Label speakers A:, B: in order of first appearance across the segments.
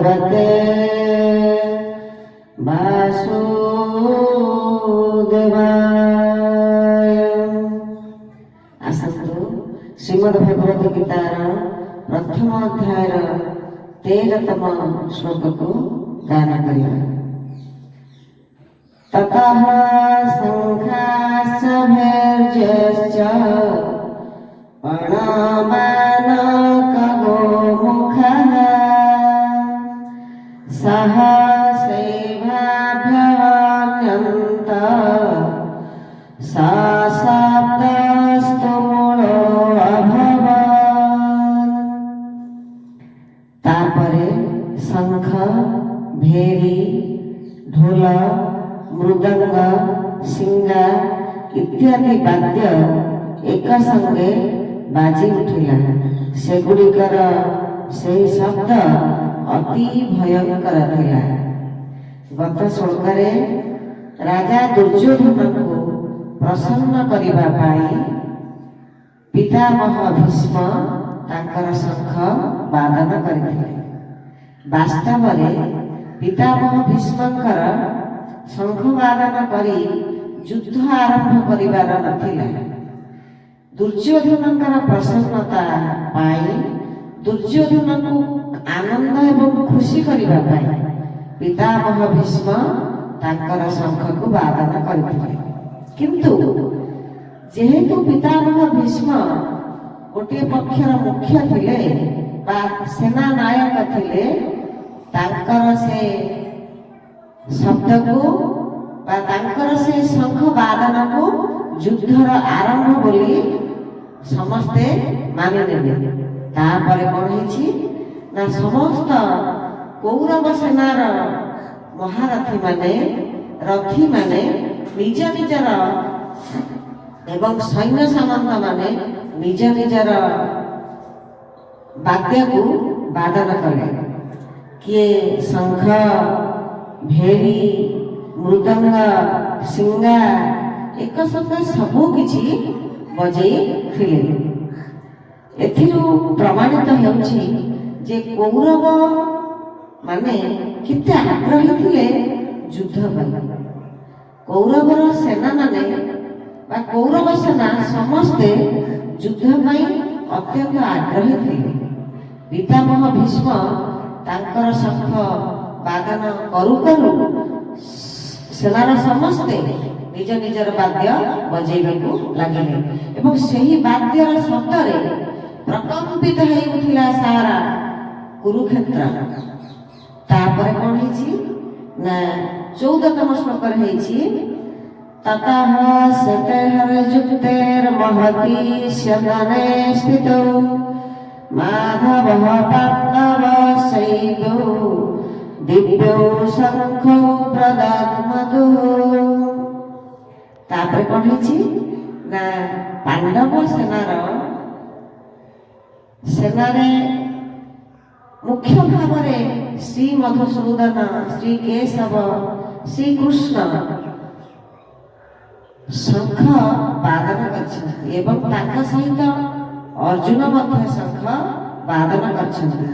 A: भगवते वासुदेवाय। आसतु श्रीमद् भगवत गीतार प्रथम अध्यायर 13तम श्लोक को गान करिया। ततः शङ्खाश्च भैर्यश्च प्रणमानकगोमुखः सहसैवाभ्यवन्यन्त सशब्दस्तु मूलो अभवत्। तापरे शंख, भेरी, ढोल, मृदंग, सिंगा इत्यादि वाद्य एक संगे बाजी उठिला। सेगुड़िकर से शब्द अति भयंकर थिला। गत श्लोकरे राजा दुर्योधन को प्रसन्न करिबा पाई पितामह भीष्म तांकर शंख वादन करथिले। वास्तव में पितामह भीष्मकर शंख वादन करी युद्ध आरंभ करिबार नथिला। दुर्योधनकर प्रसन्नता पाई दुर्योधन को आनंद एवं खुशी करिबा पाई पितामह भीष्म तांकर शंख को वादन करथिले। किंतु जेहेतु पितामह भीष्म गोटे पक्षर मुख्य थिले बा सेना नायक थिले, तांकर से शब्द को बा तांकर से शंख वादन को युद्धर आरंभ बोली समस्ते मानि नेले। तापरे कोन हेछि ना समस्त कौरव सेनार महारथी माने रथी माने निज निजर एवं सैन्य सामंत माने निज निजर वाद्य को वादन कले। किए शंख, भेरी, मृदंग, सिंगा एक संगे सबू किछि बजै थिले। एथिरु प्रमाणित हेउछि जे कौरव माने केते आग्रही थिले युद्ध ପାଇଁ। कौरवर सेना माने बा कौरव सेना समस्ते युद्ध ପାଇଁ अत्यंत आग्रही थिले। पितामह भीष्म तांकर शंख वादन करू करू सेनार समस्ते निज निजर वाद्य बजेइबाकू लागिले एवं सेही वाद्यर शब्दरे प्रकम्पित होई उठिला सारा कुरुक्षेत्र। तापर कोन हेछि ना 14तम श्लोक रे हेछि ततः सतहर जुक्तेर महती शनने स्थितो माधवः पाण्डव सैदो दिव्यो शंखो प्रदद्मतु। तापर कोन हेछि ना पांडव सेनारे मुख्य भाव में श्री मधुसूदन, श्री केशव, श्री कृष्ण शंख वादन करछन्ति एवं ताका सहित अर्जुन मध्य शंख वादन करछन्ति।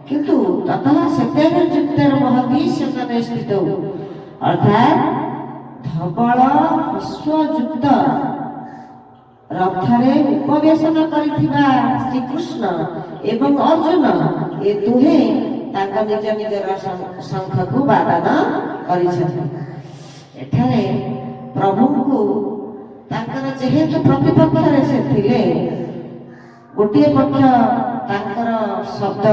A: किंतु ततः सतेन युक्तेर महती शनने स्थितो अर्थात धवल अश्वयुक्त रथरे उपवेशन करिथिबा श्री कृष्ण एवं अर्जुन ए दुहे ताका निज निजर शंख को वादन करिछन्ति। एठारे प्रभु को तांकर जेहेतु प्रतिपक्ष रे से थिले गोटे पक्ष तांकर शब्द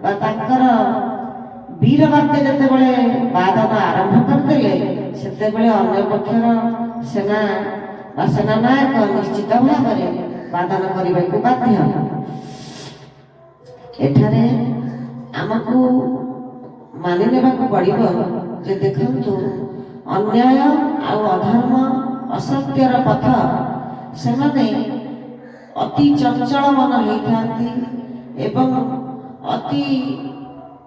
A: बा तांकर वीर वाद्य जते बेले वादन आरंभ करदेले सेते बेले अन्य पक्षर सेना बा सेना नायक निश्चित भाव में वादन करने को बाध्य। एठारे आमको मानि नेबाकू पड़िबो जे देखंतु अन्याय आ अधर्म असत्यर पथ सेमाने अति चंचल मन होइथांती एवं अति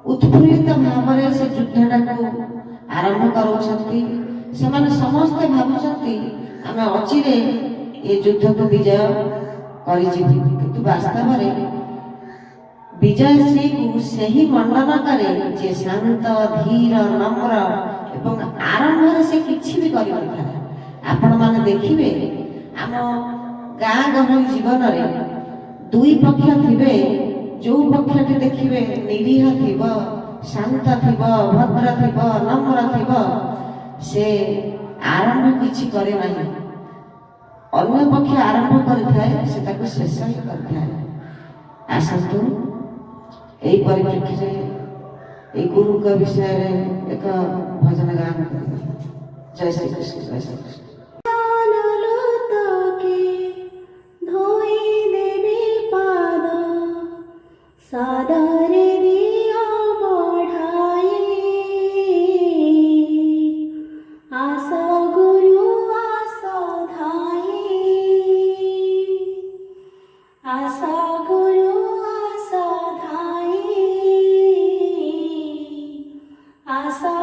A: उत्फुल्लित भाव में से युद्धटा को आरंभ करूछंती। सेमाने समस्ते भाबुछंती आमे अचिरे ए युद्ध को विजय करिजिबु, किंतु वास्तव में ବିଜୟଶ୍ରୀକୁ ସେହି ମଣ୍ଡନ କରେ ଯେ ଶାନ୍ତ ଧୀର ନମ୍ର ଏବଂ ଆରମ୍ଭରେ ସେ କିଛି ବି କରିନଥାଏ। ଆପଣମାନେ ଦେଖିବେ ଆମ ଗାଁ ଗହଳି ଜୀବନରେ ଦୁଇ ପକ୍ଷ ଥିବେ। ଯୋଉ ପକ୍ଷଟି ଦେଖିବେ ନିରୀହ ଥିବ, ଶାନ୍ତ ଥିବ, ଭଦ୍ର ଥିବ, ନମ୍ର ଥିବ, ସେ ଆରମ୍ଭ କିଛି କରେ ନାହିଁ। ଅନ୍ୟ ପକ୍ଷ ଆରମ୍ଭ କରିଥାଏ, ସେ ତାକୁ ଶେଷ ହିଁ କରିଥାଏ। ଆସନ୍ତୁ ଏହି ପରିପ୍ରେକ୍ଷୀରେ এই গুরুଙ୍କ ବିଷୟରେ ଏକ ଭଜନ ଗାନ କରିବା। ଜୟ ଶ୍ରୀକୃଷ୍ଣ, ଜୟ ଶ୍ରୀକୃଷ୍ଣ।
B: सादरे दिया बढ़ाई आशा गुरु आशा धाई आशा गुरु आशा धाई आशा